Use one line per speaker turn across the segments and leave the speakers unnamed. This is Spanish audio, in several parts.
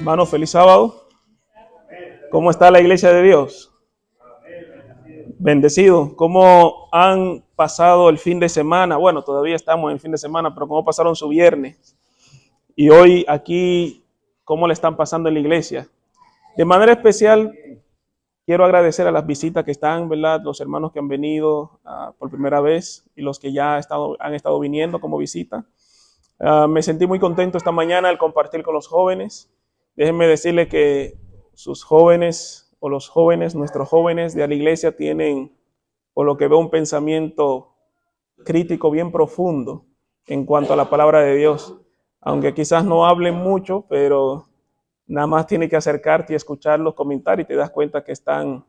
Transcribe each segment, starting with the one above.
Hermano, feliz sábado. ¿Cómo está la iglesia de Dios? Bendecido. ¿Cómo han pasado el fin de semana? Bueno, todavía estamos en fin de semana, pero ¿cómo pasaron su viernes? Y hoy aquí, ¿cómo le están pasando en la iglesia? De manera especial, quiero agradecer a las visitas que están, ¿verdad? Los hermanos que han venido por primera vez y los que ya han estado viniendo como visita. Me sentí muy contento esta mañana al compartir con los jóvenes. Déjenme decirle que sus jóvenes o los jóvenes, nuestros jóvenes de la iglesia tienen, por lo que veo, un pensamiento crítico bien profundo en cuanto a la palabra de Dios. Aunque quizás no hablen mucho, pero nada más tienes que acercarte y escucharlos comentar y te das cuenta que están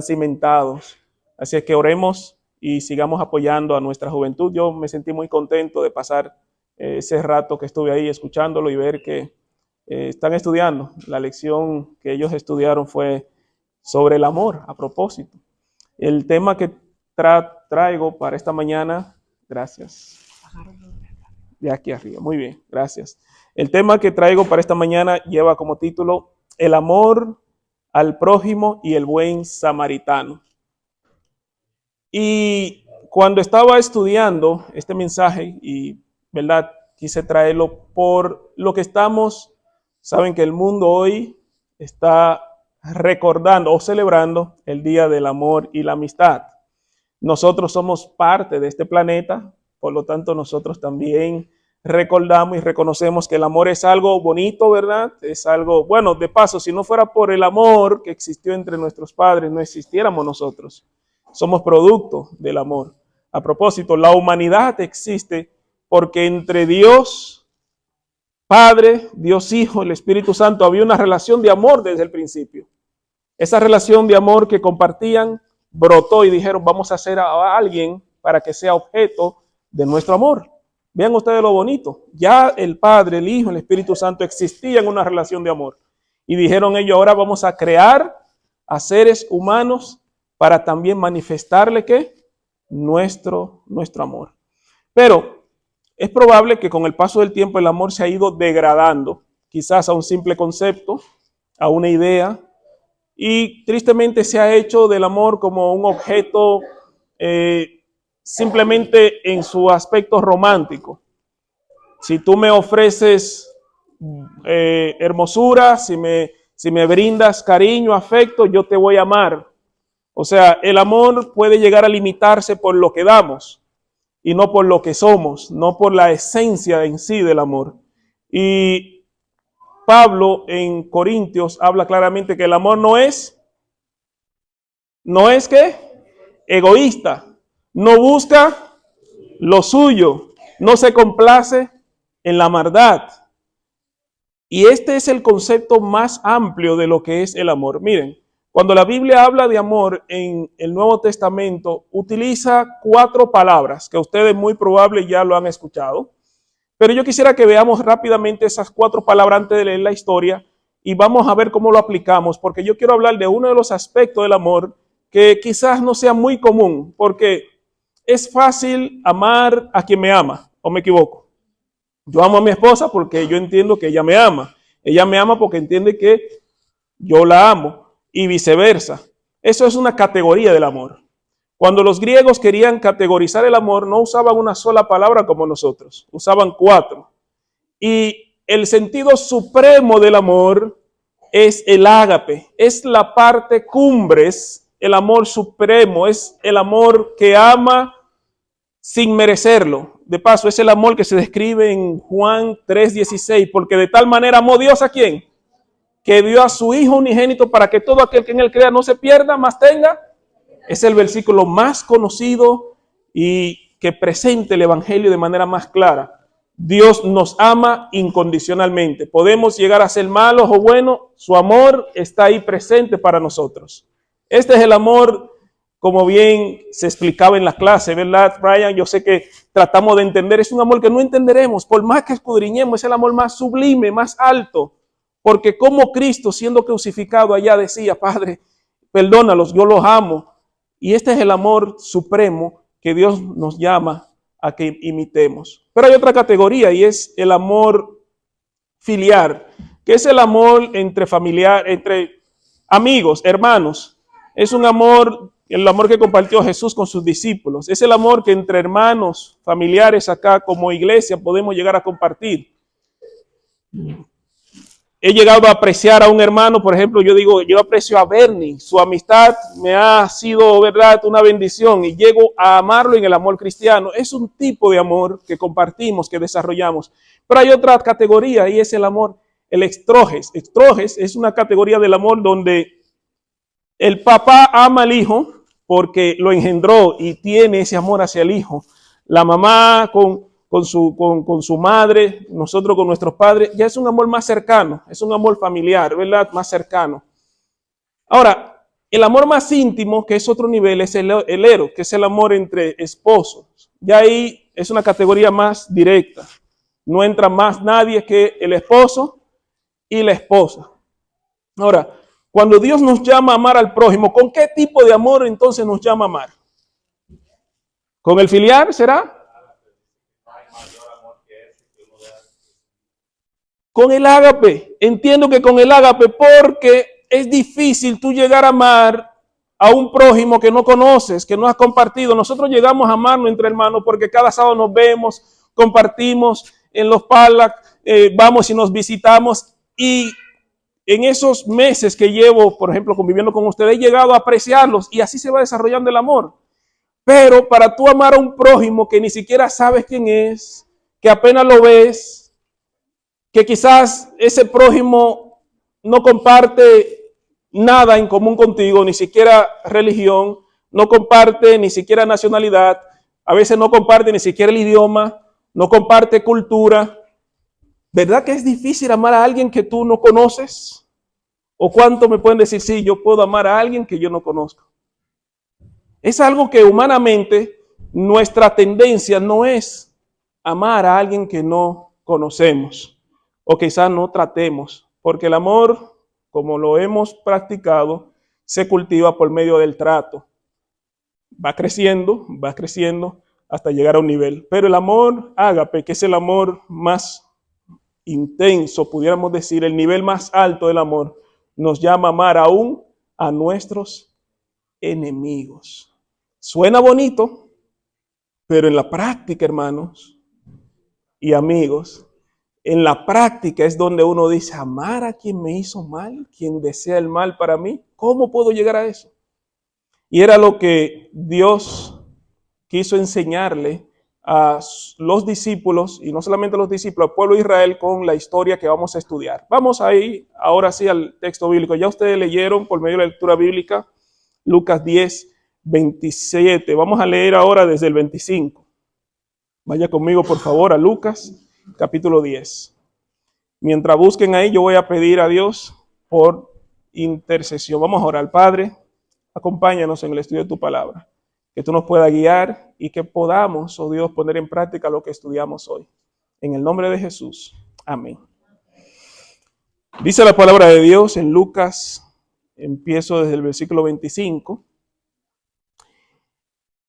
cimentados. Así es que oremos y sigamos apoyando a nuestra juventud. Yo me sentí muy contento de pasar ese rato que estuve ahí escuchándolo y ver que están estudiando. La lección que ellos estudiaron fue sobre el amor, a propósito. El tema que traigo para esta mañana, gracias. De aquí arriba, muy bien, gracias. El tema que traigo para esta mañana lleva como título El amor al prójimo y el buen samaritano. Y cuando estaba estudiando este mensaje, y verdad, quise traerlo por lo que saben que el mundo hoy está recordando o celebrando el Día del Amor y la Amistad. Nosotros somos parte de este planeta, por lo tanto nosotros también recordamos y reconocemos que el amor es algo bonito, ¿verdad? Es algo, bueno, de paso, si no fuera por el amor que existió entre nuestros padres, no existiéramos nosotros. Somos producto del amor. A propósito, la humanidad existe porque entre Dios Padre, Dios Hijo, el Espíritu Santo, había una relación de amor desde el principio. Esa relación de amor que compartían brotó y dijeron, vamos a hacer a alguien para que sea objeto de nuestro amor. Vean ustedes lo bonito. Ya el Padre, el Hijo, el Espíritu Santo existían en una relación de amor. Y dijeron ellos, ahora vamos a crear a seres humanos para también manifestarle ¿qué? Nuestro amor. Pero es probable que con el paso del tiempo el amor se ha ido degradando, quizás a un simple concepto, a una idea, y tristemente se ha hecho del amor como un objeto simplemente en su aspecto romántico. Si tú me ofreces hermosura, si me brindas cariño, afecto, yo te voy a amar. O sea, el amor puede llegar a limitarse por lo que damos y no por lo que somos, no por la esencia en sí del amor. Y Pablo en Corintios habla claramente que el amor no es ¿qué? Egoísta, no busca lo suyo, no se complace en la maldad. Y este es el concepto más amplio de lo que es el amor. Miren, cuando la Biblia habla de amor en el Nuevo Testamento, utiliza 4 palabras que ustedes muy probable ya lo han escuchado. Pero yo quisiera que veamos rápidamente esas 4 palabras antes de leer la historia y vamos a ver cómo lo aplicamos, porque yo quiero hablar de uno de los aspectos del amor que quizás no sea muy común, porque es fácil amar a quien me ama, ¿o me equivoco? Yo amo a mi esposa porque yo entiendo que ella me ama. Ella me ama porque entiende que yo la amo y viceversa. Eso es una categoría del amor. Cuando los griegos querían categorizar el amor, no usaban una sola palabra como nosotros, usaban 4. Y el sentido supremo del amor es el ágape, es la parte cumbres, el amor supremo, es el amor que ama sin merecerlo. De paso, es el amor que se describe en Juan 3:16, porque de tal manera amó Dios a quién, que dio a su Hijo unigénito para que todo aquel que en él crea no se pierda, mas tenga. Es el versículo más conocido y que presenta el Evangelio de manera más clara. Dios nos ama incondicionalmente. Podemos llegar a ser malos o buenos, su amor está ahí presente para nosotros. Este es el amor, como bien se explicaba en la clase, ¿verdad, Brian? Yo sé que tratamos de entender, es un amor que no entenderemos, por más que escudriñemos, es el amor más sublime, más alto, porque como Cristo, siendo crucificado allá, decía, Padre, perdónalos, yo los amo. Y este es el amor supremo que Dios nos llama a que imitemos. Pero hay otra categoría y es el amor filial. que es el amor entre familiar, entre amigos, hermanos. Es un amor, el amor que compartió Jesús con sus discípulos. Es el amor que entre hermanos, familiares acá como iglesia podemos llegar a compartir. He llegado a apreciar a un hermano, por ejemplo, yo aprecio a Bernie, su amistad me ha sido, verdad, una bendición y llego a amarlo en el amor cristiano. Es un tipo de amor que compartimos, que desarrollamos. Pero hay otra categoría y es el amor, el extroges. Extroges es una categoría del amor donde el papá ama al hijo porque lo engendró y tiene ese amor hacia el hijo. La mamá con su madre, nosotros con nuestros padres, ya es un amor más cercano, es un amor familiar, ¿verdad? Más cercano. Ahora, el amor más íntimo, que es otro nivel, es el eros, que es el amor entre esposos. Ya ahí es una categoría más directa. No entra más nadie que el esposo y la esposa. Ahora, cuando Dios nos llama a amar al prójimo, ¿con qué tipo de amor entonces nos llama a amar? ¿Con el filial será? Con el ágape. Entiendo que con el ágape porque es difícil tú llegar a amar a un prójimo que no conoces, que no has compartido. Nosotros llegamos a amarnos entre hermanos porque cada sábado nos vemos, compartimos en los parlac, vamos y nos visitamos y en esos meses que llevo, por ejemplo, conviviendo con ustedes, he llegado a apreciarlos y así se va desarrollando el amor. Pero para tú amar a un prójimo que ni siquiera sabes quién es, que apenas lo ves, que quizás ese prójimo no comparte nada en común contigo, ni siquiera religión, no comparte ni siquiera nacionalidad, a veces no comparte ni siquiera el idioma, no comparte cultura. ¿Verdad que es difícil amar a alguien que tú no conoces? ¿O cuánto me pueden decir, sí, yo puedo amar a alguien que yo no conozco? Es algo que humanamente nuestra tendencia no es amar a alguien que no conocemos o quizás no tratemos, porque el amor, como lo hemos practicado, se cultiva por medio del trato. Va creciendo hasta llegar a un nivel. Pero el amor ágape, que es el amor más intenso, pudiéramos decir, el nivel más alto del amor, nos llama a amar aún a nuestros enemigos. Suena bonito, pero en la práctica, hermanos y amigos, en la práctica es donde uno dice, amar a quien me hizo mal, quien desea el mal para mí, ¿cómo puedo llegar a eso? Y era lo que Dios quiso enseñarle a los discípulos, y no solamente a los discípulos, al pueblo de Israel con la historia que vamos a estudiar. Vamos ahí, ahora sí, al texto bíblico. Ya ustedes leyeron por medio de la lectura bíblica Lucas 10, 27. Vamos a leer ahora desde el 25. Vaya conmigo, por favor, a Lucas, capítulo 10. Mientras busquen ahí, yo voy a pedir a Dios por intercesión. Vamos a orar. Padre, acompáñanos en el estudio de tu palabra. Que tú nos puedas guiar y que podamos, oh Dios, poner en práctica lo que estudiamos hoy. En el nombre de Jesús. Amén. Dice la palabra de Dios en Lucas, empiezo desde el versículo 25.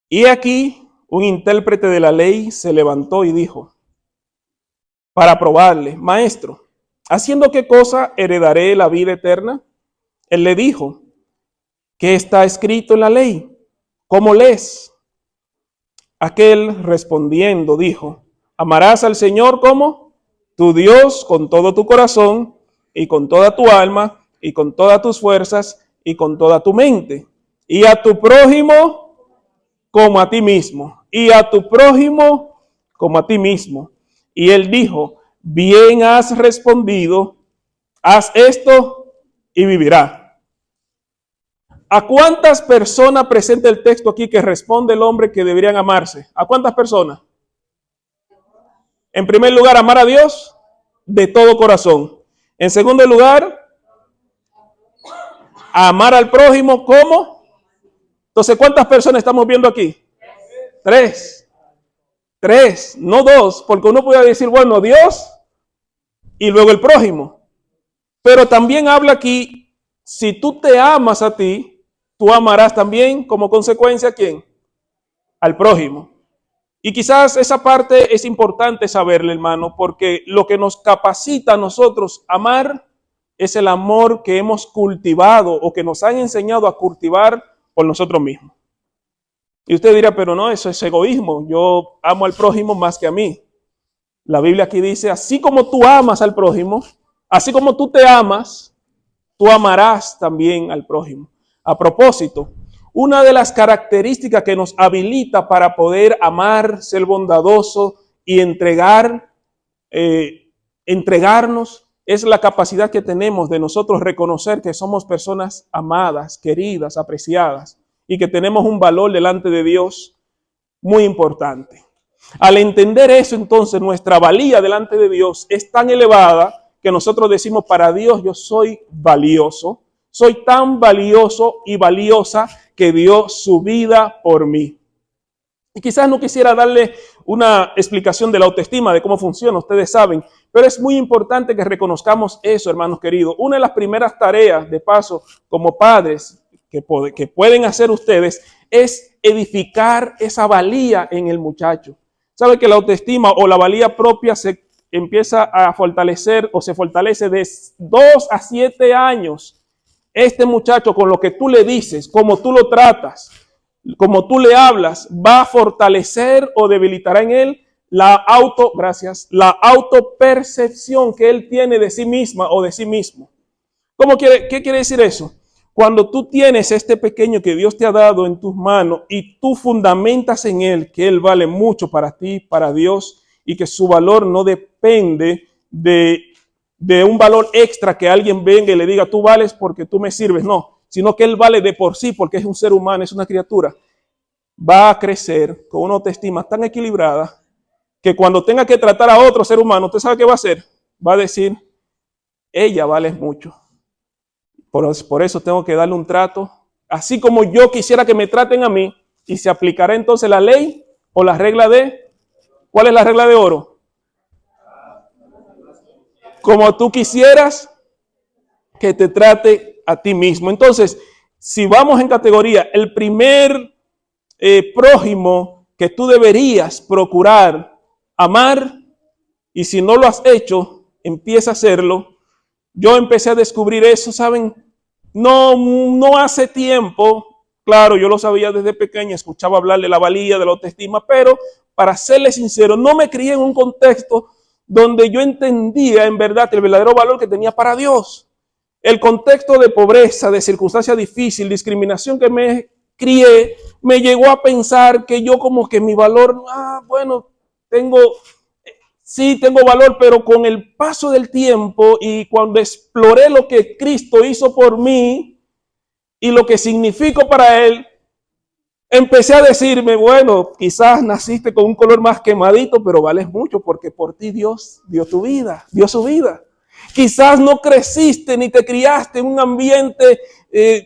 Y aquí un intérprete de la ley se levantó y dijo, para probarle, maestro, ¿haciendo qué cosa heredaré la vida eterna? Él le dijo, ¿qué está escrito en la ley? ¿Cómo lees? Aquel respondiendo dijo, amarás al Señor como tu Dios con todo tu corazón y con toda tu alma y con todas tus fuerzas y con toda tu mente. Y a tu prójimo como a ti mismo. Y a tu prójimo como a ti mismo. Y él dijo, bien has respondido, haz esto y vivirás. ¿A cuántas personas presenta el texto aquí que responde el hombre que deberían amarse? ¿A cuántas personas? En primer lugar, amar a Dios de todo corazón. En segundo lugar, amar al prójimo como. Entonces, ¿cuántas personas estamos viendo aquí? Tres, no dos, porque uno puede decir, bueno, Dios y luego el prójimo. Pero también habla aquí, si tú te amas a ti, tú amarás también como consecuencia ¿a quién? Al prójimo. Y quizás esa parte es importante saberle, hermano, porque lo que nos capacita a nosotros a amar es el amor que hemos cultivado o que nos han enseñado a cultivar por nosotros mismos. Y usted dirá, pero no, eso es egoísmo. Yo amo al prójimo más que a mí. La Biblia aquí dice, así como tú amas al prójimo, así como tú te amas, tú amarás también al prójimo. A propósito, una de las características que nos habilita para poder amar, ser bondadoso y entregarnos es la capacidad que tenemos de nosotros reconocer que somos personas amadas, queridas, apreciadas y que tenemos un valor delante de Dios muy importante. Al entender eso, entonces, nuestra valía delante de Dios es tan elevada que nosotros decimos, para Dios yo soy valioso, soy tan valioso y valiosa que dio su vida por mí. Y quizás no quisiera darle una explicación de la autoestima, de cómo funciona, ustedes saben, pero es muy importante que reconozcamos eso, hermanos queridos. Una de las primeras tareas, de paso, como padres que pueden hacer ustedes, es edificar esa valía en el muchacho. Sabe que la autoestima o la valía propia se empieza a fortalecer o se fortalece de 2 a 7 años. Este muchacho, con lo que tú le dices, como tú lo tratas, como tú le hablas, va a fortalecer o debilitará en él la autopercepción que él tiene de sí misma o de sí mismo. ¿Qué quiere decir eso? Cuando tú tienes este pequeño que Dios te ha dado en tus manos y tú fundamentas en él que él vale mucho para ti, para Dios, y que su valor no depende de un valor extra que alguien venga y le diga, tú vales porque tú me sirves. No, sino que él vale de por sí porque es un ser humano, es una criatura. Va a crecer con una autoestima tan equilibrada que cuando tenga que tratar a otro ser humano, ¿usted sabe qué va a hacer? Va a decir, ella vale mucho. Por eso tengo que darle un trato, así como yo quisiera que me traten a mí, y se aplicará entonces la ley o la regla ¿cuál es la regla de oro? Como tú quisieras que te trate a ti mismo. Entonces, si vamos en categoría, el primer prójimo que tú deberías procurar amar, y si no lo has hecho, empieza a hacerlo. Yo empecé a descubrir eso, ¿saben? No hace tiempo, claro, yo lo sabía desde pequeña, escuchaba hablar de la valía, de la autoestima, pero para serle sincero, no me crié en un contexto donde yo entendía en verdad el verdadero valor que tenía para Dios. El contexto de pobreza, de circunstancia difícil, discriminación que me crié, me llegó a pensar que yo como que mi valor, bueno, sí tengo valor, pero con el paso del tiempo y cuando exploré lo que Cristo hizo por mí y lo que significó para Él, empecé a decirme, bueno, quizás naciste con un color más quemadito, pero vales mucho porque por ti Dios dio tu vida, dio su vida. Quizás no creciste ni te criaste en un ambiente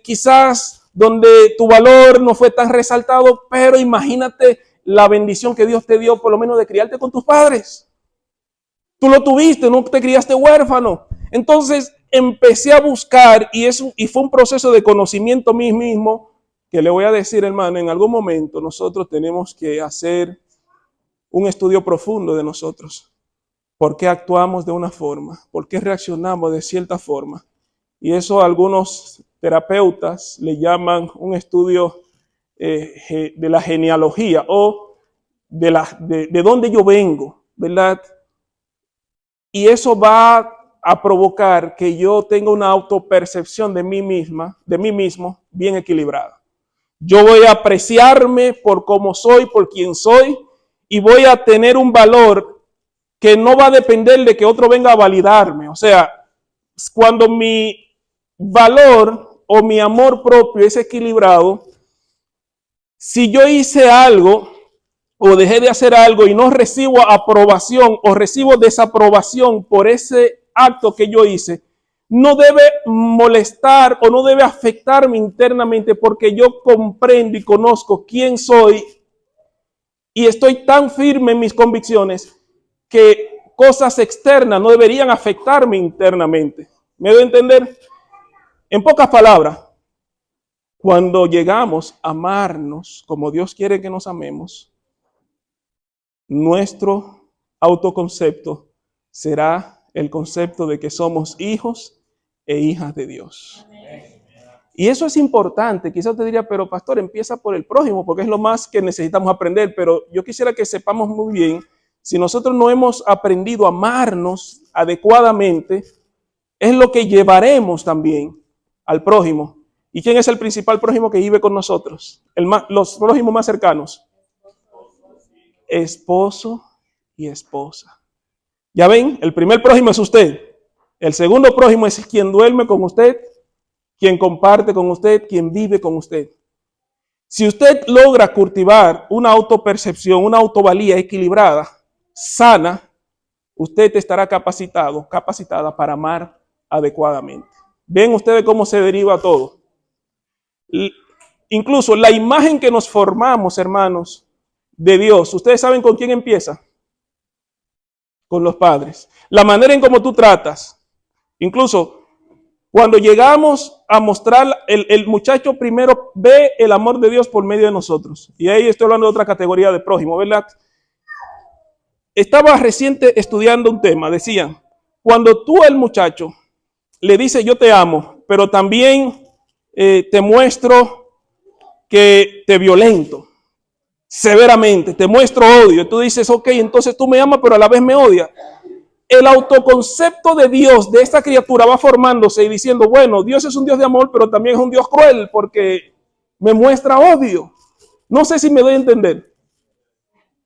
quizás donde tu valor no fue tan resaltado, pero imagínate la bendición que Dios te dio por lo menos de criarte con tus padres. Tú lo tuviste, no te criaste huérfano. Entonces empecé a buscar y fue un proceso de conocimiento mí mismo que le voy a decir, hermano, en algún momento nosotros tenemos que hacer un estudio profundo de nosotros. ¿Por qué actuamos de una forma? ¿Por qué reaccionamos de cierta forma? Y eso algunos terapeutas le llaman un estudio de la genealogía o de dónde yo vengo, ¿verdad? Y eso va a provocar que yo tenga una autopercepción de mí misma, de mí mismo, bien equilibrada. Yo voy a apreciarme por cómo soy, por quién soy, y voy a tener un valor que no va a depender de que otro venga a validarme. O sea, cuando mi valor o mi amor propio es equilibrado, si yo hice algo o dejé de hacer algo y no recibo aprobación o recibo desaprobación por ese acto que yo hice, no debe molestar o no debe afectarme internamente porque yo comprendo y conozco quién soy y estoy tan firme en mis convicciones que cosas externas no deberían afectarme internamente. ¿Me doy a entender? En pocas palabras, cuando llegamos a amarnos como Dios quiere que nos amemos, nuestro autoconcepto será el concepto de que somos hijos e hijas de Dios. Y eso es importante. Quizás usted diría, pero pastor, empieza por el prójimo, porque es lo más que necesitamos aprender. Pero yo quisiera que sepamos muy bien, si nosotros no hemos aprendido a amarnos adecuadamente, es lo que llevaremos también al prójimo. ¿Y quién es el principal prójimo que vive con nosotros? Los prójimos más cercanos. Esposo y esposa. Ya ven, el primer prójimo es usted. El segundo prójimo es quien duerme con usted, quien comparte con usted, quien vive con usted. Si usted logra cultivar una autopercepción, una autovalía equilibrada, sana, usted estará capacitada para amar adecuadamente. ¿Ven ustedes cómo se deriva todo? Incluso la imagen que nos formamos, hermanos, de Dios, ¿ustedes saben con quién empieza? Con los padres. La manera en cómo tú tratas. Incluso cuando llegamos a mostrar, el muchacho primero ve el amor de Dios por medio de nosotros. Y ahí estoy hablando de otra categoría de prójimo, ¿verdad? Estaba reciente estudiando un tema. Decían, cuando tú al muchacho le dices yo te amo, pero también te muestro que te violento severamente, te muestro odio. Tú dices, ok, entonces tú me amas, pero a la vez me odias. El autoconcepto de Dios, de esta criatura, va formándose y diciendo, bueno, Dios es un Dios de amor, pero también es un Dios cruel porque me muestra odio. No sé si me doy a entender.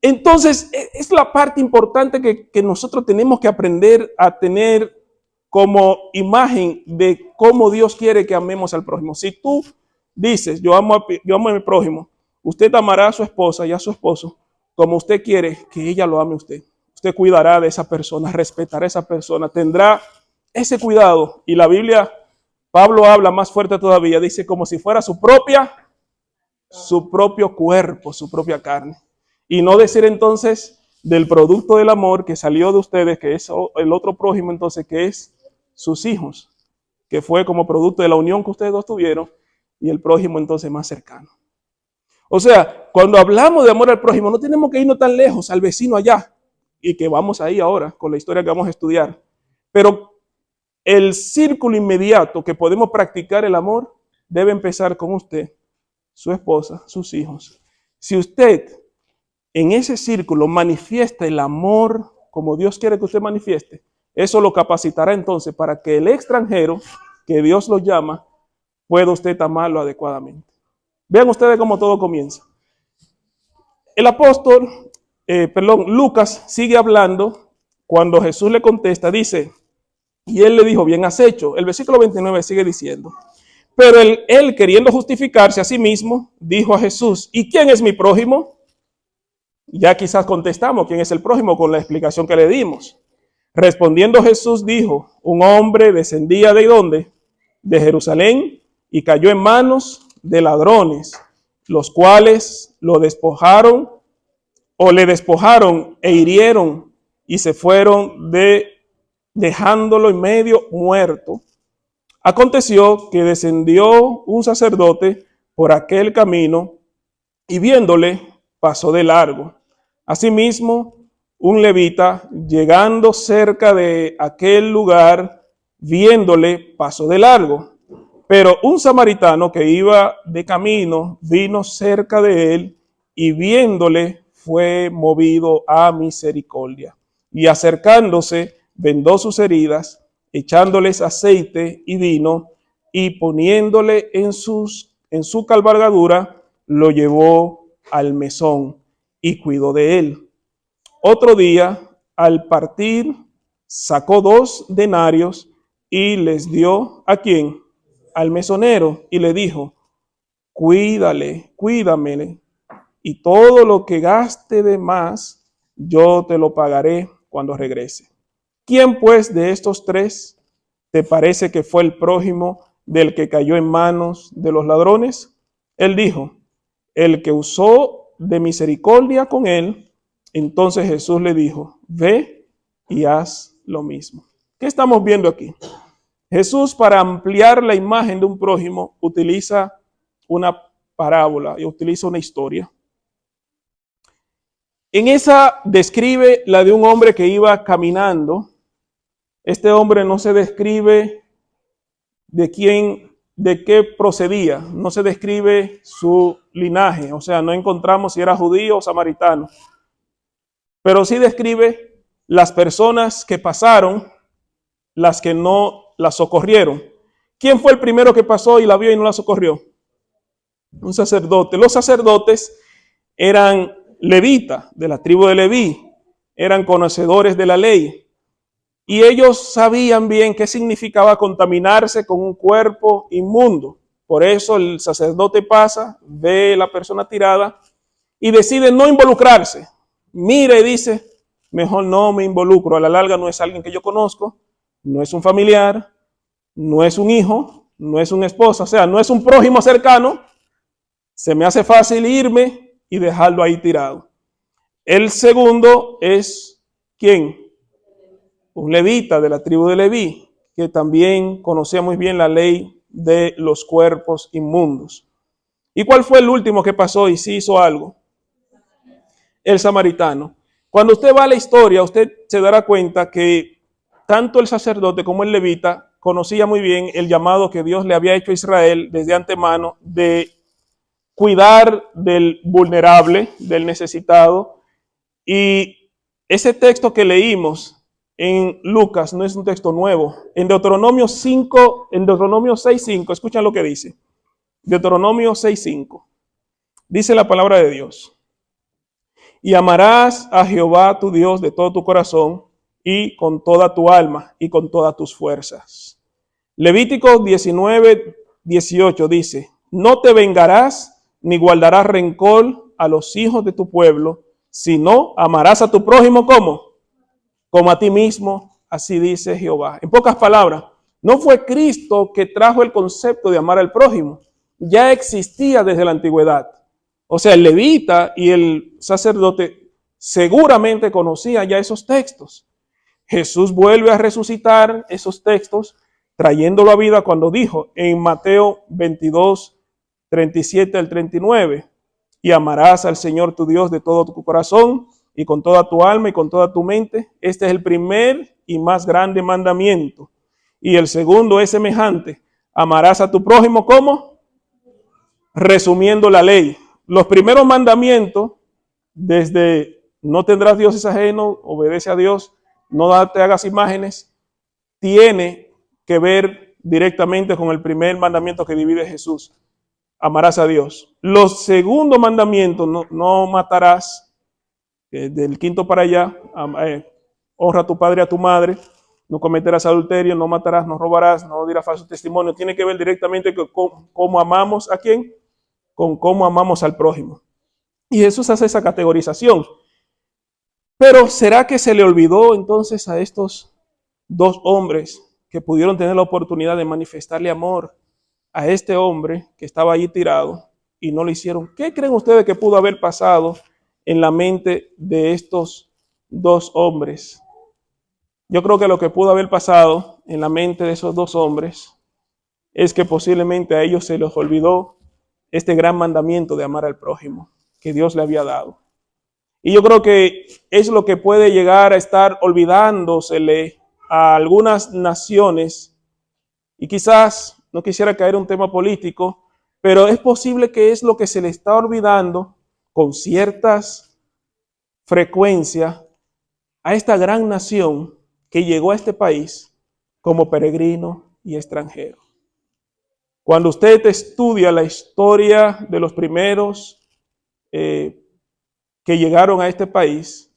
Entonces, es la parte importante que nosotros tenemos que aprender a tener como imagen de cómo Dios quiere que amemos al prójimo. Si tú dices, yo amo a mi prójimo, usted amará a su esposa y a su esposo como usted quiere que ella lo ame a usted. Usted cuidará de esa persona, respetará a esa persona, tendrá ese cuidado. Y la Biblia, Pablo habla más fuerte todavía, dice como si fuera su propio cuerpo, su propia carne. Y no decir entonces del producto del amor que salió de ustedes, que es el otro prójimo entonces, que es sus hijos, que fue como producto de la unión que ustedes dos tuvieron, y el prójimo entonces más cercano. O sea, cuando hablamos de amor al prójimo, no tenemos que irnos tan lejos, al vecino allá, y que vamos ahí ahora con la historia que vamos a estudiar. Pero el círculo inmediato que podemos practicar el amor debe empezar con usted, su esposa, sus hijos. Si usted en ese círculo manifiesta el amor como Dios quiere que usted manifieste, eso lo capacitará entonces para que el extranjero, que Dios lo llama, pueda usted amarlo adecuadamente. Vean ustedes cómo todo comienza. El apóstol, Lucas sigue hablando cuando Jesús le contesta, dice, y él le dijo, bien has hecho. El versículo 29 sigue diciendo, pero él queriendo justificarse a sí mismo, dijo a Jesús, ¿y quién es mi prójimo? Ya quizás contestamos quién es el prójimo con la explicación que le dimos. Respondiendo Jesús dijo, un hombre descendía ¿de dónde? De Jerusalén y cayó en manos de ladrones, los cuales lo despojaron o le despojaron e hirieron y se fueron dejándolo en medio muerto. Aconteció que descendió un sacerdote por aquel camino y viéndole pasó de largo. Asimismo, un levita, llegando cerca de aquel lugar, viéndole, pasó de largo. Pero un samaritano que iba de camino, vino cerca de él y viéndole, fue movido a misericordia. Y acercándose, vendó sus heridas, echándoles aceite y vino, y poniéndole en su cabalgadura, lo llevó al mesón y cuidó de él. Otro día, al partir, sacó 2 denarios y les dio ¿a quién? Al mesonero, y le dijo, cuídamele, y todo lo que gaste de más, yo te lo pagaré cuando regrese. ¿Quién pues de estos 3 te parece que fue el prójimo del que cayó en manos de los ladrones? Él dijo, el que usó de misericordia con él. Entonces Jesús le dijo, ve y haz lo mismo. ¿Qué estamos viendo aquí? Jesús, para ampliar la imagen de un prójimo, utiliza una parábola y utiliza una historia. En esa describe la de un hombre que iba caminando. Este hombre no se describe de qué procedía, no se describe su linaje, o sea, no encontramos si era judío o samaritano, pero sí describe las personas que pasaron, las que no la socorrieron. ¿Quién fue el primero que pasó y la vio y no la socorrió? Un sacerdote. Los sacerdotes eran levitas, de la tribu de Leví, eran conocedores de la ley. Y ellos sabían bien qué significaba contaminarse con un cuerpo inmundo. Por eso el sacerdote pasa, ve a la persona tirada y decide no involucrarse. Mira y dice, mejor no me involucro. A la larga no es alguien que yo conozco, no es un familiar, no es un hijo, no es una esposa, o sea, no es un prójimo cercano. Se me hace fácil irme y dejarlo ahí tirado. El segundo es, ¿quién? Un levita de la tribu de Leví, que también conocía muy bien la ley de los cuerpos inmundos. ¿Y cuál fue el último que pasó y sí hizo algo? El samaritano. Cuando usted va a la historia, usted se dará cuenta que tanto el sacerdote como el levita conocía muy bien el llamado que Dios le había hecho a Israel desde antemano de cuidar del vulnerable, del necesitado. Y ese texto que leímos en Lucas no es un texto nuevo. En Deuteronomio 5, en Deuteronomio 6:5, escuchen lo que dice. Deuteronomio 6:5. Dice la palabra de Dios. Y amarás a Jehová tu Dios de todo tu corazón y con toda tu alma y con todas tus fuerzas. Levítico 19:18 dice, no te vengarás ni guardarás rencor a los hijos de tu pueblo, sino amarás a tu prójimo como a ti mismo, así dice Jehová. En pocas palabras, no fue Cristo que trajo el concepto de amar al prójimo, ya existía desde la antigüedad. O sea, el levita y el sacerdote seguramente conocían ya esos textos. Jesús vuelve a resucitar esos textos, trayéndolo a vida cuando dijo en Mateo 22, 37 al 39, y amarás al Señor tu Dios de todo tu corazón y con toda tu alma y con toda tu mente. Este es el primer y más grande mandamiento. Y el segundo es semejante, amarás a tu prójimo como, resumiendo la ley. Los primeros mandamientos, desde no tendrás dioses ajenos, obedece a Dios, no te hagas imágenes, tiene que ver directamente con el primer mandamiento que divide Jesús. Amarás a Dios. Los segundos mandamientos, no matarás, del quinto para allá, honra a tu padre y a tu madre, no cometerás adulterio, no matarás, no robarás, no dirás falso testimonio. Tiene que ver directamente con cómo amamos a quién, con cómo amamos al prójimo. Y Jesús hace esa categorización. Pero ¿será que se le olvidó entonces a estos dos hombres que pudieron tener la oportunidad de manifestarle amor a este hombre que estaba allí tirado y no lo hicieron? ¿Qué creen ustedes que pudo haber pasado en la mente de estos dos hombres? Yo creo que lo que pudo haber pasado en la mente de esos dos hombres es que posiblemente a ellos se les olvidó este gran mandamiento de amar al prójimo que Dios le había dado. Y yo creo que es lo que puede llegar a estar olvidándosele a algunas naciones, y quizás no quisiera caer en un tema político, pero es posible que es lo que se le está olvidando con ciertas frecuencias a esta gran nación que llegó a este país como peregrino y extranjero. Cuando usted estudia la historia de los primeros que llegaron a este país,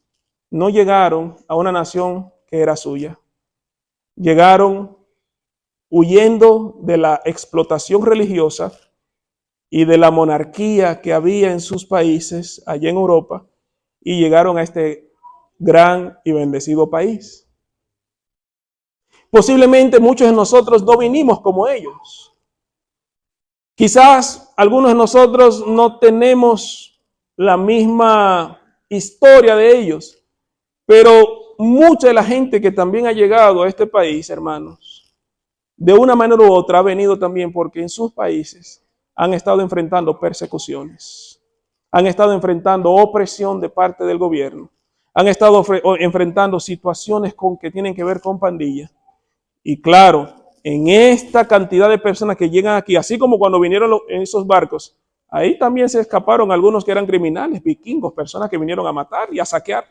no llegaron a una nación que era suya. Llegaron huyendo de la explotación religiosa y de la monarquía que había en sus países allá en Europa, y llegaron a este gran y bendecido país. Posiblemente muchos de nosotros no vinimos como ellos. Quizás algunos de nosotros no tenemos la misma historia de ellos, pero mucha de la gente que también ha llegado a este país, hermanos, de una manera u otra ha venido también porque en sus países han estado enfrentando persecuciones, han estado enfrentando opresión de parte del gobierno, han estado enfrentando situaciones que tienen que ver con pandillas. Y claro, en esta cantidad de personas que llegan aquí, así como cuando vinieron en esos barcos, ahí también se escaparon algunos que eran criminales, vikingos, personas que vinieron a matar y a saquear.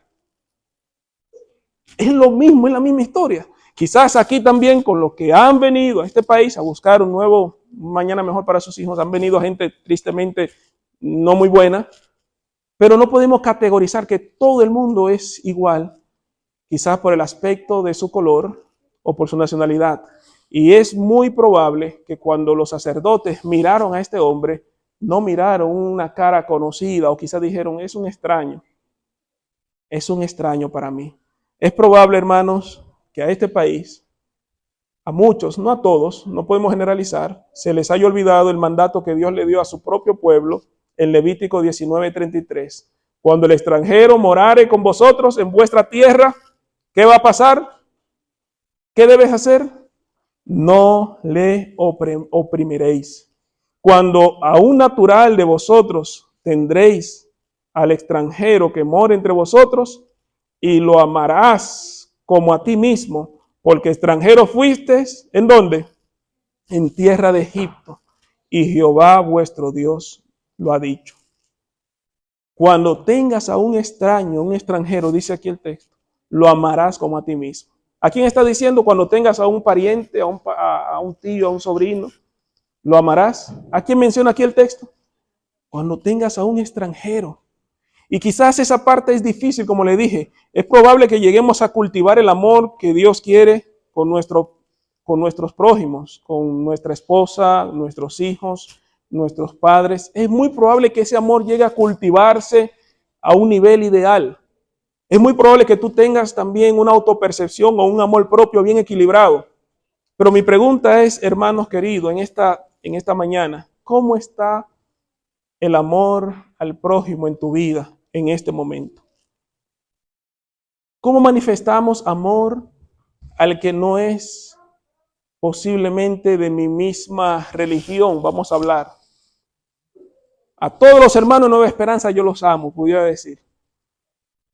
Es lo mismo, es la misma historia. Quizás aquí también con los que han venido a este país a buscar un nuevo mañana mejor para sus hijos, han venido gente tristemente no muy buena, pero no podemos categorizar que todo el mundo es igual, quizás por el aspecto de su color o por su nacionalidad. Y es muy probable que cuando los sacerdotes miraron a este hombre, no miraron una cara conocida o quizás dijeron, es un extraño para mí. Es probable, hermanos, que a este país, a muchos, no a todos, no podemos generalizar, se les haya olvidado el mandato que Dios le dio a su propio pueblo en Levítico 19:33. Cuando el extranjero morare con vosotros en vuestra tierra, ¿qué va a pasar? ¿Qué debes hacer? No le oprimiréis. Cuando a un natural de vosotros tendréis al extranjero que mora entre vosotros, y lo amarás como a ti mismo, porque extranjero fuiste, ¿en dónde? En tierra de Egipto, y Jehová vuestro Dios lo ha dicho. Cuando tengas a un extraño, un extranjero, dice aquí el texto, lo amarás como a ti mismo. ¿A quién está diciendo? Cuando tengas a un pariente, a un tío, a un sobrino, lo amarás. ¿A quién menciona aquí el texto? Cuando tengas a un extranjero. Y quizás esa parte es difícil, como le dije. Es probable que lleguemos a cultivar el amor que Dios quiere con nuestros prójimos, con nuestra esposa, nuestros hijos, nuestros padres. Es muy probable que ese amor llegue a cultivarse a un nivel ideal. Es muy probable que tú tengas también una autopercepción o un amor propio bien equilibrado. Pero mi pregunta es, hermanos queridos, en esta mañana, ¿cómo está el amor al prójimo en tu vida en este momento? ¿Cómo manifestamos amor al que no es posiblemente de mi misma religión? Vamos a hablar. A todos los hermanos de Nueva Esperanza yo los amo, pudiera decir,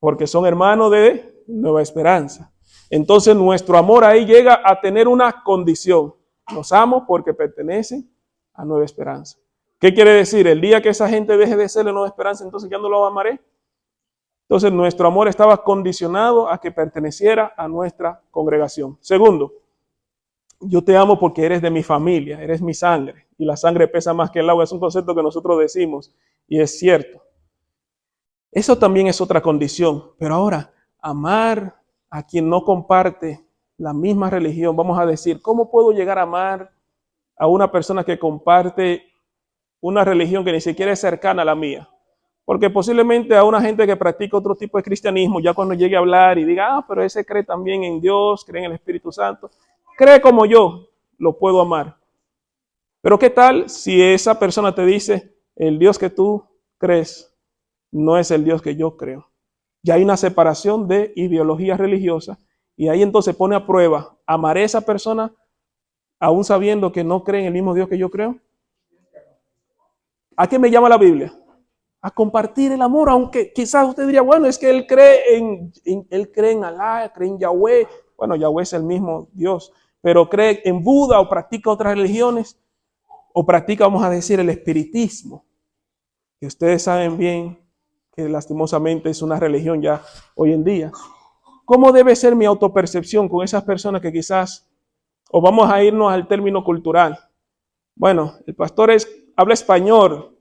porque son hermanos de Nueva Esperanza. Entonces nuestro amor ahí llega a tener una condición. Los amo porque pertenecen a Nueva Esperanza. ¿Qué quiere decir? El día que esa gente deje de ser de Nueva Esperanza, entonces ya no lo amaré. Entonces nuestro amor estaba condicionado a que perteneciera a nuestra congregación. Segundo, yo te amo porque eres de mi familia, eres mi sangre. Y la sangre pesa más que el agua. Es un concepto que nosotros decimos y es cierto. Eso también es otra condición. Pero ahora, amar a quien no comparte la misma religión, vamos a decir, ¿cómo puedo llegar a amar a una persona que comparte una religión que ni siquiera es cercana a la mía? Porque posiblemente a una gente que practica otro tipo de cristianismo, ya cuando llegue a hablar y diga, pero ese cree también en Dios, cree en el Espíritu Santo, cree como yo, lo puedo amar. Pero ¿qué tal si esa persona te dice, el Dios que tú crees no es el Dios que yo creo? Ya hay una separación de ideologías religiosas y ahí entonces pone a prueba, ¿amaré a esa persona aún sabiendo que no cree en el mismo Dios que yo creo? ¿A qué me llama la Biblia? A compartir el amor, aunque quizás usted diría, bueno, es que él cree en Alá, cree en Yahweh. Bueno, Yahweh es el mismo Dios, pero cree en Buda o practica otras religiones o practica, vamos a decir, el espiritismo, que ustedes saben bien que lastimosamente es una religión ya hoy en día. ¿Cómo debe ser mi autopercepción con esas personas que quizás, o vamos a irnos al término cultural? Bueno, el pastor habla español,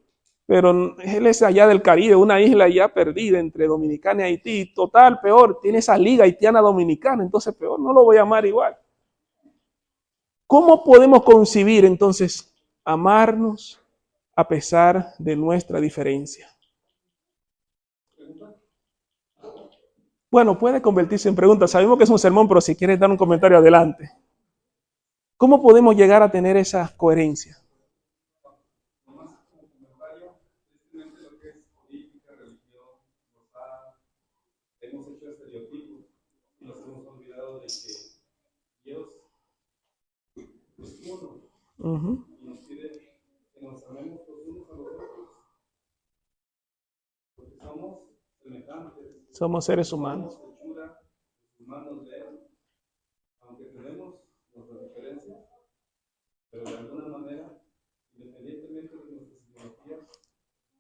pero él es allá del Caribe, una isla ya perdida entre Dominicana y Haití. Total, peor, tiene esa liga haitiana dominicana, entonces peor, no lo voy a amar igual. ¿Cómo podemos concebir entonces amarnos a pesar de nuestra diferencia? Bueno, puede convertirse en pregunta. Sabemos que es un sermón, pero si quieres dar un comentario, adelante. ¿Cómo podemos llegar a tener esa coherencia?
Hemos hecho estereotipos y nos hemos olvidado de que Dios es uno y nos pide que nos amemos los unos a los otros
Somos seres humanos.
Somos hechura, humanos de Él, aunque tenemos nuestras diferencias, pero de alguna manera, independientemente de nuestras ideologías,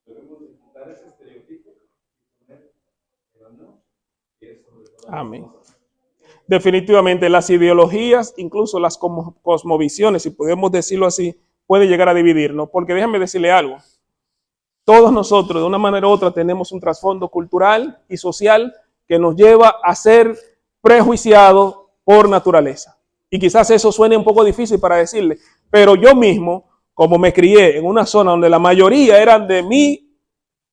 debemos de quitar ese estereotipo y poner el amor, que es sobre todas las
Amén.
cosas.
Definitivamente las ideologías, incluso las cosmovisiones, si podemos decirlo así, puede llegar a dividirnos. Porque déjame decirle algo. Todos nosotros, de una manera u otra, tenemos un trasfondo cultural y social que nos lleva a ser prejuiciados por naturaleza. Y quizás eso suene un poco difícil para decirle, pero yo mismo, como me crié en una zona donde la mayoría eran de mi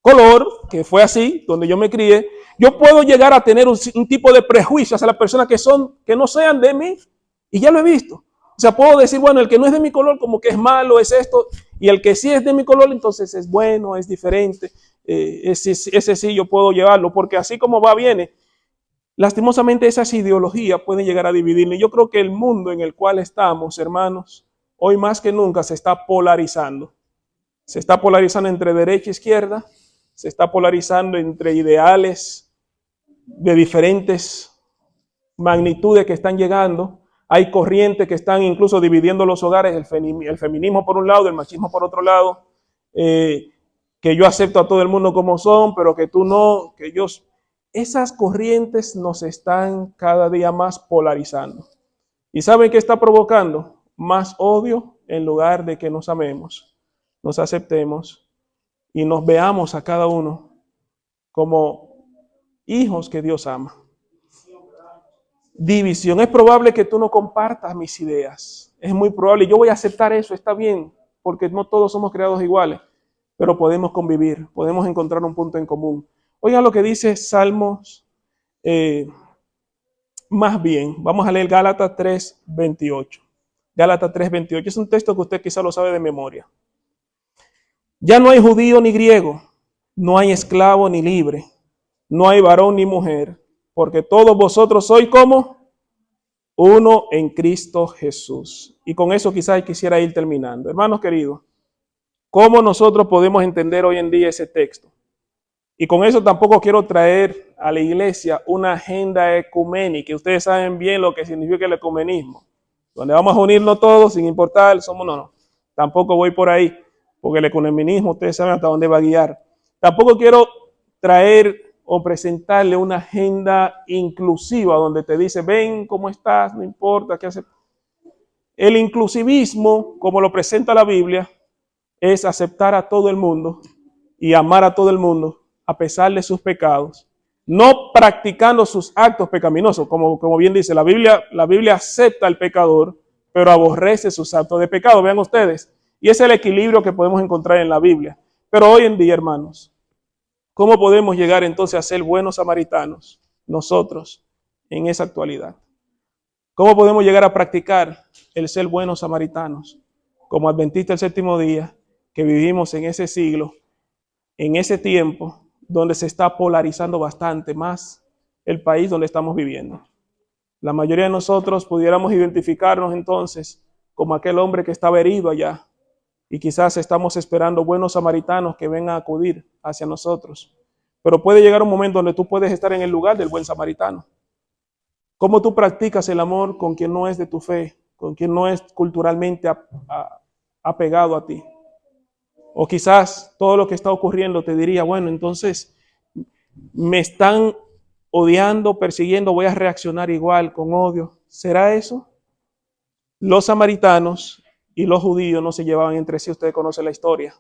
color, que fue así, donde yo me crié, yo puedo llegar a tener un tipo de prejuicio hacia las personas que no sean de mí, y ya lo he visto. O sea, puedo decir, bueno, el que no es de mi color como que es malo, es esto, y el que sí es de mi color, entonces es bueno, es diferente, ese sí yo puedo llevarlo, porque así como va, viene. Lastimosamente esas ideologías pueden llegar a dividirme. Yo creo que el mundo en el cual estamos, hermanos, hoy más que nunca se está polarizando. Se está polarizando entre derecha e izquierda, se está polarizando entre ideales de diferentes magnitudes que están llegando. Hay corrientes que están incluso dividiendo los hogares, el feminismo por un lado, el machismo por otro lado, que yo acepto a todo el mundo como son, pero que tú no, que yo... Esas corrientes nos están cada día más polarizando. ¿Y saben qué está provocando? Más odio en lugar de que nos amemos, nos aceptemos y nos veamos a cada uno como hijos que Dios ama. División. Es probable que tú no compartas mis ideas. Es muy probable. Yo voy a aceptar eso, está bien, porque no todos somos creados iguales, pero podemos convivir, podemos encontrar un punto en común. Oigan lo que dice Salmos, más bien, vamos a leer Gálatas 3:28. Gálatas 3:28 es un texto que usted quizá lo sabe de memoria. Ya no hay judío ni griego, no hay esclavo ni libre, no hay varón ni mujer, porque todos vosotros sois como uno en Cristo Jesús. Y con eso quizás quisiera ir terminando. Hermanos queridos, ¿cómo nosotros podemos entender hoy en día ese texto? Y con eso tampoco quiero traer a la iglesia una agenda ecuménica. Ustedes saben bien lo que significa el ecumenismo, donde vamos a unirnos todos sin importar, no. Tampoco voy por ahí, porque el ecumenismo ustedes saben hasta dónde va a guiar. Tampoco quiero traer o presentarle una agenda inclusiva donde te dice, ven cómo estás, no importa qué haces. El inclusivismo, como lo presenta la Biblia, es aceptar a todo el mundo y amar a todo el mundo a pesar de sus pecados, no practicando sus actos pecaminosos, como bien dice la Biblia acepta al pecador, pero aborrece sus actos de pecado, vean ustedes, y ese es el equilibrio que podemos encontrar en la Biblia. Pero hoy en día, hermanos, ¿cómo podemos llegar entonces a ser buenos samaritanos nosotros en esa actualidad? ¿Cómo podemos llegar a practicar el ser buenos samaritanos como adventistas del séptimo día que vivimos en ese siglo, en ese tiempo donde se está polarizando bastante más el país donde estamos viviendo? La mayoría de nosotros pudiéramos identificarnos entonces como aquel hombre que estaba herido allá y quizás estamos esperando buenos samaritanos que vengan a acudir hacia nosotros. Pero puede llegar un momento donde tú puedes estar en el lugar del buen samaritano. ¿Cómo tú practicas el amor con quien no es de tu fe, con quien no es culturalmente apegado a ti? O quizás todo lo que está ocurriendo te diría, bueno, entonces me están odiando, persiguiendo, voy a reaccionar igual con odio. ¿Será eso? Los samaritanos y los judíos no se llevaban entre sí, usted conoce la historia.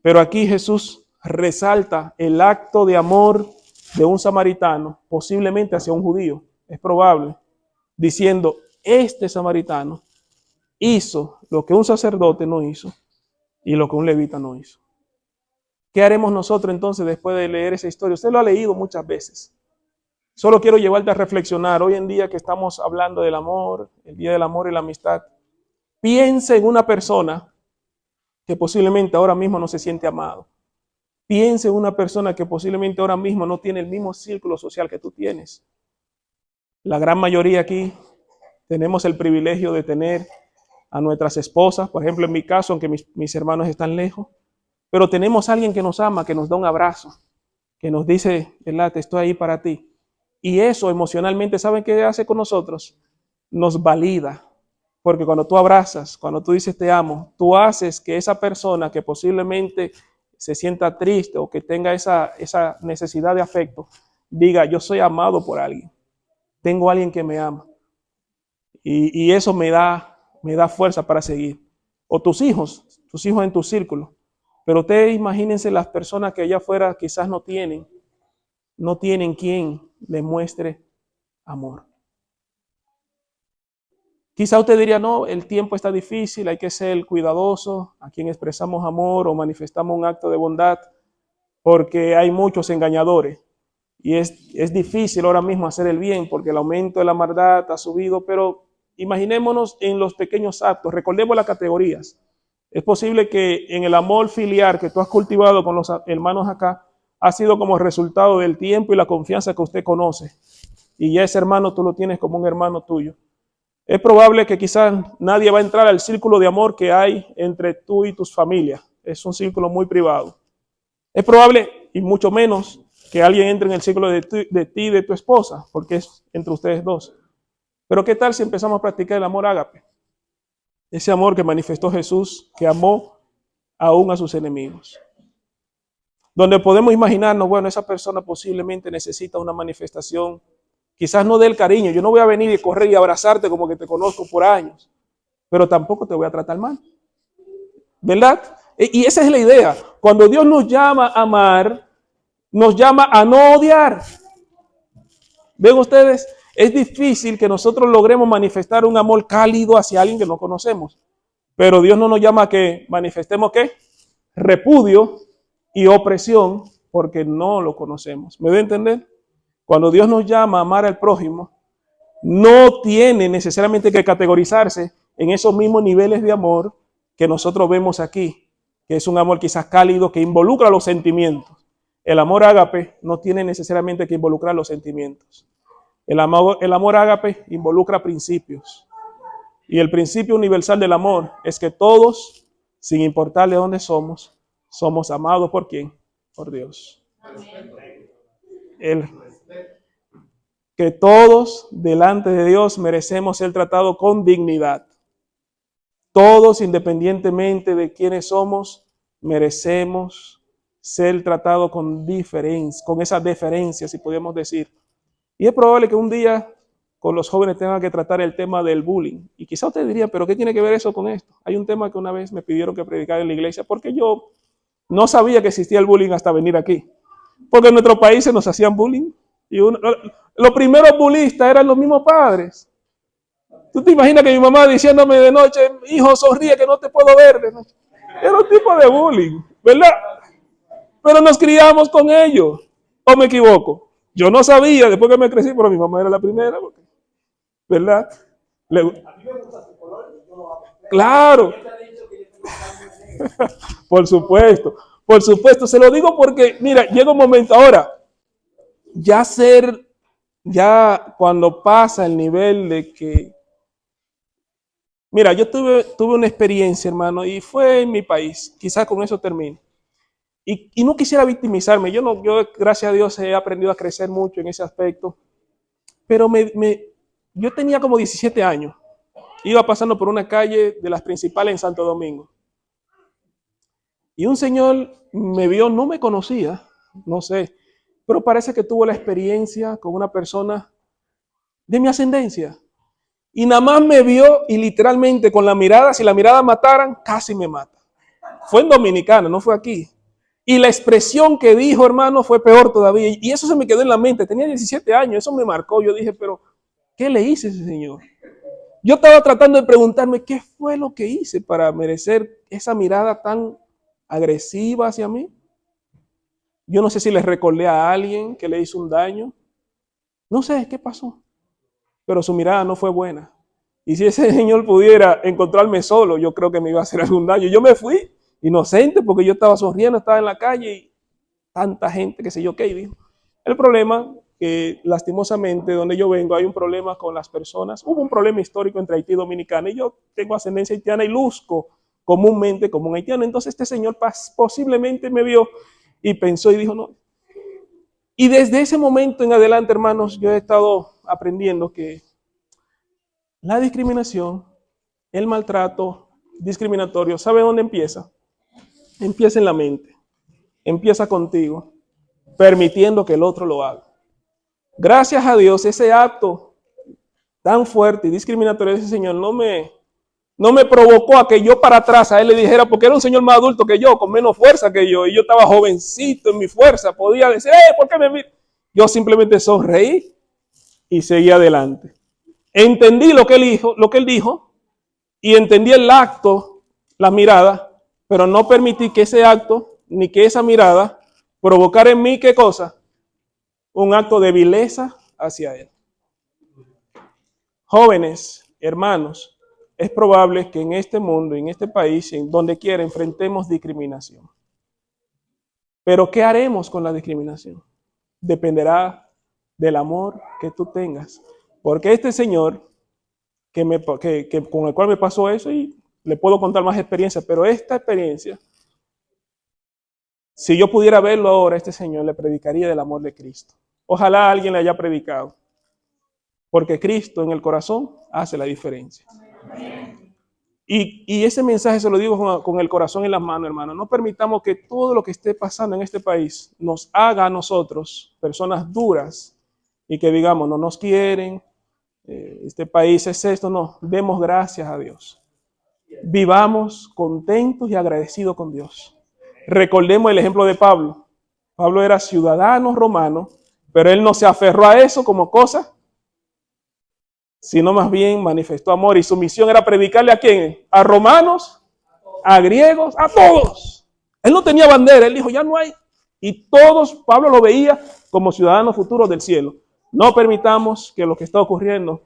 Pero aquí Jesús resalta el acto de amor de un samaritano, posiblemente hacia un judío, es probable, diciendo, este samaritano hizo lo que un sacerdote no hizo y lo que un levita no hizo. ¿Qué haremos nosotros entonces después de leer esa historia? Usted lo ha leído muchas veces. Solo quiero llevarte a reflexionar. Hoy en día que estamos hablando del amor, el día del amor y la amistad, piensa en una persona que posiblemente ahora mismo no se siente amado. Piensa en una persona que posiblemente ahora mismo no tiene el mismo círculo social que tú tienes. La gran mayoría aquí tenemos el privilegio de tener a nuestras esposas, por ejemplo en mi caso, aunque mis hermanos están lejos, pero tenemos a alguien que nos ama, que nos da un abrazo, que nos dice, ¿verdad? Te estoy ahí para ti. Y eso emocionalmente, ¿saben qué hace con nosotros? Nos valida. Porque cuando tú abrazas, cuando tú dices te amo, tú haces que esa persona que posiblemente se sienta triste o que tenga esa necesidad de afecto, diga, yo soy amado por alguien. Tengo a alguien que me ama. Y eso me da fuerza para seguir. O tus hijos en tu círculo. Pero ustedes imagínense las personas que allá afuera quizás no tienen quien les muestre amor. Quizá usted diría, no, el tiempo está difícil, hay que ser cuidadoso a quien expresamos amor o manifestamos un acto de bondad, porque hay muchos engañadores. Y es difícil ahora mismo hacer el bien, porque el aumento de la maldad ha subido, pero imaginémonos en los pequeños actos, recordemos las categorías. Es posible que en el amor filial que tú has cultivado con los hermanos acá, ha sido como resultado del tiempo y la confianza que usted conoce. Y ya ese hermano tú lo tienes como un hermano tuyo. Es probable que quizás nadie va a entrar al círculo de amor que hay entre tú y tus familias. Es un círculo muy privado. Es probable, y mucho menos, que alguien entre en el círculo de ti y de tu esposa, porque es entre ustedes dos. Pero ¿qué tal si empezamos a practicar el amor ágape? Ese amor que manifestó Jesús, que amó aún a sus enemigos. Donde podemos imaginarnos, bueno, esa persona posiblemente necesita una manifestación, quizás no del cariño. Yo no voy a venir y correr y abrazarte como que te conozco por años, pero tampoco te voy a tratar mal. ¿Verdad? Y esa es la idea. Cuando Dios nos llama a amar, nos llama a no odiar. ¿Ven ustedes? Es difícil que nosotros logremos manifestar un amor cálido hacia alguien que no conocemos. Pero Dios no nos llama a que manifestemos ¿qué? Repudio y opresión porque no lo conocemos. ¿Me voy a entender? Cuando Dios nos llama a amar al prójimo, no tiene necesariamente que categorizarse en esos mismos niveles de amor que nosotros vemos aquí, que es un amor quizás cálido que involucra los sentimientos. El amor ágape no tiene necesariamente que involucrar los sentimientos. El amor ágape involucra principios. Y el principio universal del amor es que todos, sin importar de dónde somos amados por ¿quién? Por Dios. Que todos delante de Dios merecemos ser tratados con dignidad. Todos, independientemente de quiénes somos, merecemos ser tratados con diferencia, con esa deferencia, si podemos decir. Y es probable que un día con los jóvenes tengan que tratar el tema del bullying. Y quizá usted diría, ¿pero qué tiene que ver eso con esto? Hay un tema que una vez me pidieron que predicara en la iglesia porque yo no sabía que existía el bullying hasta venir aquí. Porque en nuestro país se nos hacían bullying. Y los primeros bullistas eran los mismos padres. ¿Tú te imaginas que mi mamá diciéndome de noche, hijo, sonríe que no te puedo ver de noche? Era un tipo de bullying, ¿verdad? Pero nos criamos con ellos. ¿O me equivoco? Yo no sabía, después que me crecí, pero mi mamá era la primera, ¿verdad? Claro. Por supuesto, se lo digo porque, mira, llega un momento, ahora, ya cuando pasa el nivel de que, mira, yo tuve una experiencia, hermano, y fue en mi país, quizás con eso termine. Y no quisiera victimizarme, yo gracias a Dios he aprendido a crecer mucho en ese aspecto, pero yo tenía como 17 años, iba pasando por una calle de las principales en Santo Domingo. Y un señor me vio, no me conocía, no sé, pero parece que tuvo la experiencia con una persona de mi ascendencia. Y nada más me vio y literalmente con la mirada, si la mirada mataran, casi me mata. Fue en Dominicana, no fue aquí. Y la expresión que dijo, hermano, fue peor todavía. Y eso se me quedó en la mente. Tenía 17 años, eso me marcó. Yo dije, pero, ¿qué le hice a ese señor? Yo estaba tratando de preguntarme, ¿qué fue lo que hice para merecer esa mirada tan agresiva hacia mí? Yo no sé si le recordé a alguien que le hizo un daño. No sé qué pasó. Pero su mirada no fue buena. Y si ese señor pudiera encontrarme solo, yo creo que me iba a hacer algún daño. Yo me fui inocente porque yo estaba sonriendo, estaba en la calle y tanta gente, qué sé yo qué, dijo. El problema que lastimosamente donde yo vengo hay un problema con las personas. Hubo un problema histórico entre Haití y Dominicana y yo tengo ascendencia haitiana y luzco comúnmente como un haitiano. Entonces este señor posiblemente me vio y pensó y dijo, no, Y desde ese momento en adelante, hermanos, yo he estado aprendiendo que la discriminación, el maltrato discriminatorio, ¿sabe dónde empieza? Empieza en la mente, empieza contigo, permitiendo que el otro lo haga. Gracias a Dios, ese acto tan fuerte y discriminatorio de ese señor no me provocó a que yo para atrás a él le dijera, porque era un señor más adulto que yo, con menos fuerza que yo, y yo estaba jovencito en mi fuerza, podía decir, ¿por qué me mira? Yo simplemente sonreí y seguí adelante. Entendí lo que él dijo, y entendí el acto, la mirada, pero no permití que ese acto, ni que esa mirada, provocara en mí, ¿qué cosa? Un acto de vileza hacia él. Jóvenes, hermanos, es probable que en este mundo, en este país, en donde quiera, enfrentemos discriminación. Pero ¿qué haremos con la discriminación? Dependerá del amor que tú tengas. Porque este señor, con el cual me pasó eso, y le puedo contar más experiencias, pero esta experiencia, si yo pudiera verlo ahora, este señor le predicaría del amor de Cristo. Ojalá alguien le haya predicado. Porque Cristo en el corazón hace la diferencia. Y ese mensaje se lo digo con el corazón en las manos, hermano. No permitamos que todo lo que esté pasando en este país nos haga a nosotros personas duras y que digamos, no nos quieren, este país es esto. No, demos gracias a Dios. Vivamos contentos y agradecidos con Dios. Recordemos el ejemplo de Pablo. Pablo era ciudadano romano, pero él no se aferró a eso como cosa, sino más bien manifestó amor, y su misión era predicarle ¿a quién? A romanos, a griegos, a todos. Él no tenía bandera, él dijo, ya no hay. Y todos, Pablo lo veía como ciudadanos futuros del cielo. No permitamos que lo que está ocurriendo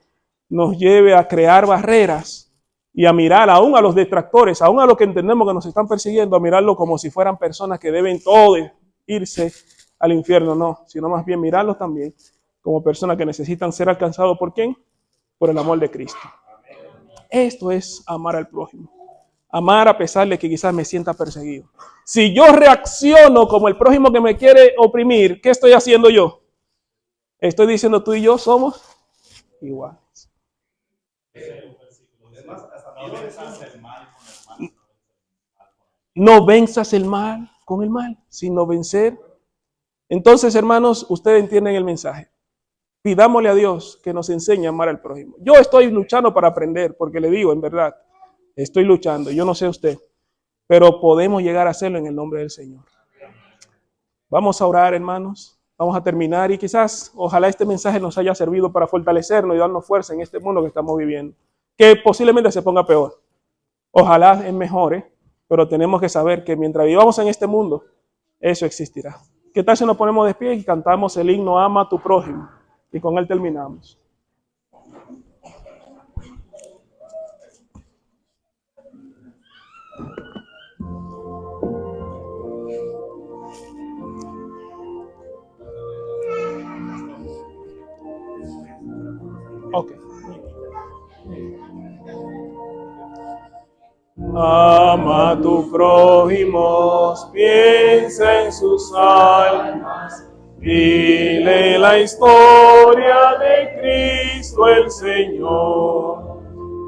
nos lleve a crear barreras y a mirar aún a los detractores, aún a los que entendemos que nos están persiguiendo, a mirarlo como si fueran personas que deben todos irse al infierno. No, sino más bien mirarlos también como personas que necesitan ser alcanzados ¿por quién? Por el amor de Cristo. Esto es amar al prójimo. Amar a pesar de que quizás me sienta perseguido. Si yo reacciono como el prójimo que me quiere oprimir, ¿qué estoy haciendo yo? Estoy diciendo tú y yo somos iguales. No venzas el mal con el mal, sino vencer. Entonces, hermanos, ustedes entienden el mensaje. Pidámosle a Dios que nos enseñe a amar al prójimo. Yo estoy luchando para aprender, porque le digo, en verdad, estoy luchando. Yo no sé usted, pero podemos llegar a hacerlo en el nombre del Señor. Vamos a orar, hermanos. Vamos a terminar y quizás, ojalá este mensaje nos haya servido para fortalecernos y darnos fuerza en este mundo que estamos viviendo, que posiblemente se ponga peor. Ojalá mejore, pero tenemos que saber que mientras vivamos en este mundo, eso existirá. ¿Qué tal si nos ponemos de pie y cantamos el himno Ama a tu prójimo? Y con él terminamos. Ok. Ama a tu prójimo, piensa en sus almas. Dile la historia de Cristo el Señor.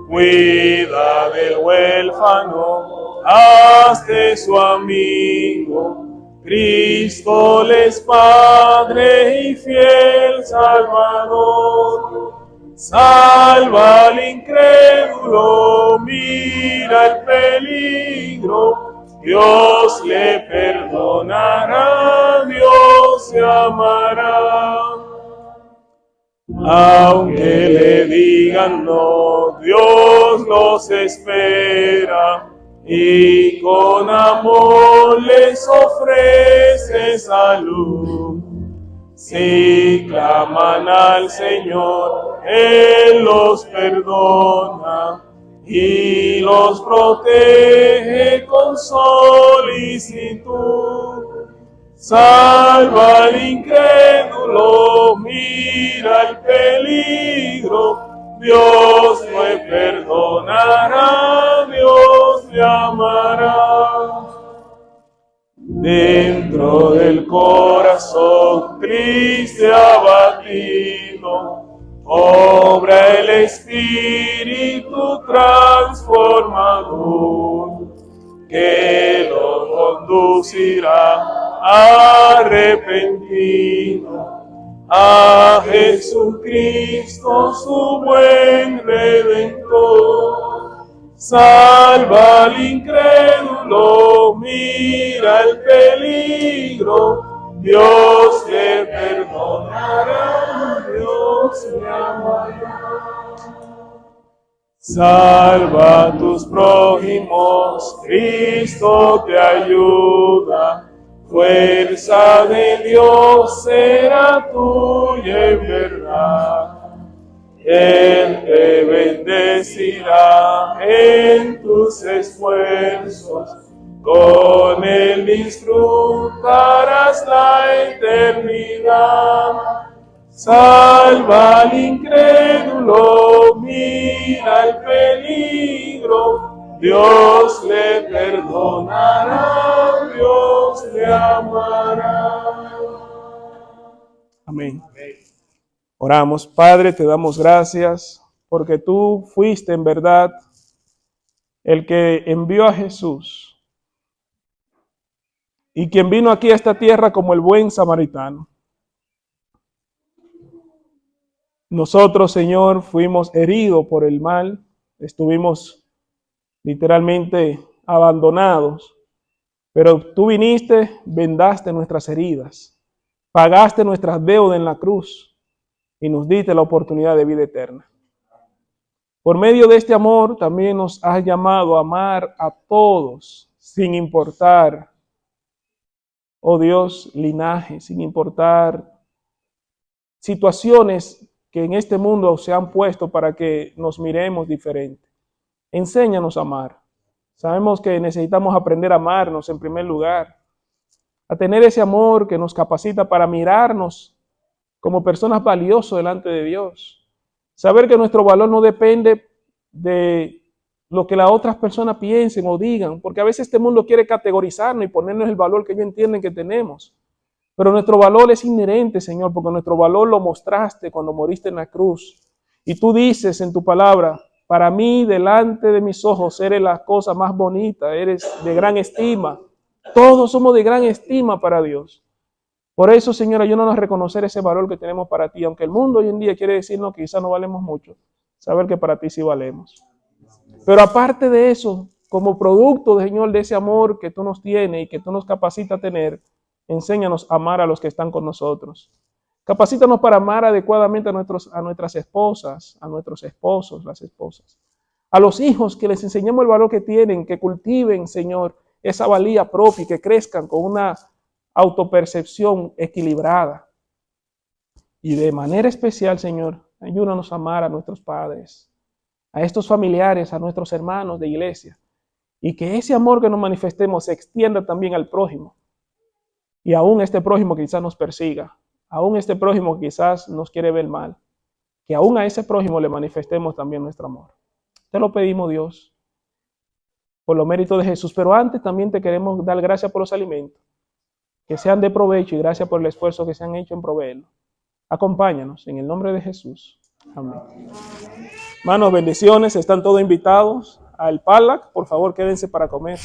Cuida del huérfano, hazte su amigo. Cristo es Padre y fiel Salvador. Salva al incrédulo, mira el peligro. Dios le perdonará, Dios se amará. Aunque le digan no, Dios los espera y con amor les ofrece salud. Si claman al Señor, Él los perdona y los protege con solicitud. Salva al incrédulo, mira el peligro. Dios le perdonará, Dios le amará. Dentro del corazón, Cristo triste, abatido, obra el Espíritu transformador, que lo conducirá arrepentido a Jesucristo, su buen Redentor. Salva al incrédulo, mira el peligro, Dios le perdonará, Dios le amará. Salva a tus prójimos, Cristo te ayuda, fuerza de Dios será tuya en verdad. Él te bendecirá en tus esfuerzos, con Él disfrutarás la eternidad. Salva al incrédulo, mira el peligro, Dios le perdonará, Dios le amará. Amén. Oramos. Padre, te damos gracias porque tú fuiste en verdad el que envió a Jesús y quien vino aquí a esta tierra como el buen samaritano. Nosotros, Señor, fuimos heridos por el mal, estuvimos literalmente abandonados, pero tú viniste, vendaste nuestras heridas, pagaste nuestras deudas en la cruz y nos diste la oportunidad de vida eterna. Por medio de este amor también nos has llamado a amar a todos, sin importar, oh Dios, linaje, sin importar situaciones que en este mundo se han puesto para que nos miremos diferente. Enséñanos a amar. Sabemos que necesitamos aprender a amarnos en primer lugar, a tener ese amor que nos capacita para mirarnos como personas valiosas delante de Dios. Saber que nuestro valor no depende de lo que las otras personas piensen o digan, porque a veces este mundo quiere categorizarnos y ponernos el valor que ellos entienden que tenemos. Pero nuestro valor es inherente, Señor, porque nuestro valor lo mostraste cuando moriste en la cruz. Y tú dices en tu palabra, para mí, delante de mis ojos, eres la cosa más bonita, eres de gran estima. Todos somos de gran estima para Dios. Por eso, Señor, ayúdanos a reconocer ese valor que tenemos para ti. Aunque el mundo hoy en día quiere decirnos que quizás no valemos mucho, saber que para ti sí valemos. Pero aparte de eso, como producto, Señor, de ese amor que tú nos tienes y que tú nos capacitas a tener, enséñanos a amar a los que están con nosotros. Capacítanos para amar adecuadamente a nuestras esposas, a nuestros esposos, las esposas. A los hijos, que les enseñemos el valor que tienen, que cultiven, Señor, esa valía propia y que crezcan con una autopercepción equilibrada. Y de manera especial, Señor, ayúdanos a amar a nuestros padres, a estos familiares, a nuestros hermanos de iglesia. Y que ese amor que nos manifestemos se extienda también al prójimo. Y aún este prójimo quizás nos persiga, aún este prójimo quizás nos quiere ver mal, que aún a ese prójimo le manifestemos también nuestro amor. Te lo pedimos, Dios, por los méritos de Jesús, pero antes también te queremos dar gracias por los alimentos, que sean de provecho y gracias por el esfuerzo que se han hecho en proveerlo. Acompáñanos en el nombre de Jesús. Amén. Hermanos, bendiciones, están todos invitados al Palac, por favor quédense para comer.